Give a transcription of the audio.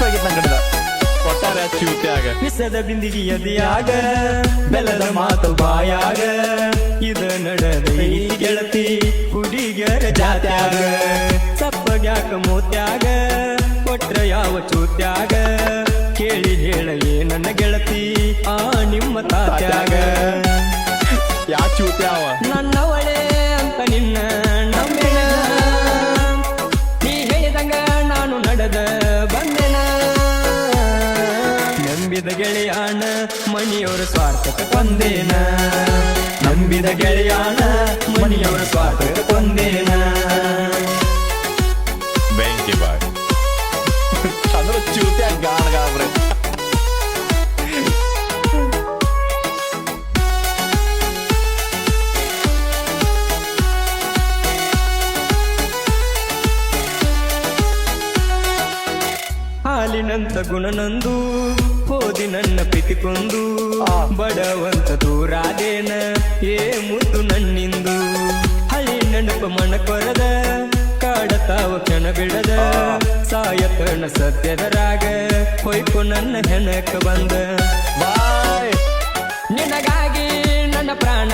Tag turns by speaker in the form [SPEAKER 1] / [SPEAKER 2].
[SPEAKER 1] miss ಆಗಿತ್ತು ನನ್ನ ಕಡೆದ ಒಟ್ಟಾರೆ ಚೂತ್ಯಾಗ
[SPEAKER 2] ವಿಸದ ಬಿಂದಿಗೆ ಎದೆಯಾಗ ಬೆಲ್ಲದ ಮಾತು ಬಾಯಾಗ ಇದು ನಡೆದ ಈ ಗೆಳತಿ ಹುಡುಗಿಯರ ಜಾತ್ಯಾಗ ಸಪ್ಪಗ್ಯಾಕ ಮೂತ್ಯಾಗ ಕೊಟ್ರ ಯಾವ ಚೂತ್ಯಾಗ ಕೇಳಿ ಹೇಳ ನನ್ನ ಗೆಳತಿ ಆ ನಿಮ್ಮ ತಾತ್ಯಾಗ
[SPEAKER 1] ಯಾ ಚೂತ್ಯಾವ
[SPEAKER 2] ನನ್ನವಳೆ ಅಂತ ನಿನ್ನ ನಂಬೆನ ನೀ ಹೇಳಿದಂಗ ನಾನು ನಡೆದ ಬಂದೆನ ನಂಬಿದ ಗೆಳೆಯಾನ ಮಣಿಯವರ ಸ್ವಾರ್ಥಕ್ಕೆ ಕೊಂದೇನ ನಂಬಿದ ಗೆಳೆಯಾನ ಮಣಿಯವರ ಸ್ವಾರ್ಥಕ್ಕೆ ಕೊಂದೇನ
[SPEAKER 1] ಬೆಂಕಿ ಬಾಯ್ ಅಂದ್ರೆ ಚೂತ್ಯಾಗ ಗಾಣಗಾಬ್ರೆ
[SPEAKER 2] ಹಾಲಿನಂತ ಗುಣನಂದು ಹೋದಿ ನನ್ನ ಪ್ರೀತಿಕೊಂದು ಬಡವಂತ ದೂರಾದೇನ ಏ ಮುದ್ದು ನನ್ನಿಂದು ಹಳಿ ನೆನಪು ಮನ ಕೊರದ ಕಾಡತಾವ ಕ್ಷಣ ಬಿಡದ ಸಾಯತನ ಸತ್ಯದ ರಾಗ ಹೊಯ್ಕು ನನ್ನ ಹೆಣಕ ಬಂದ
[SPEAKER 1] ಬಾಯ್
[SPEAKER 2] ನಿನಗಾಗಿ ನನ್ನ ಪ್ರಾಣ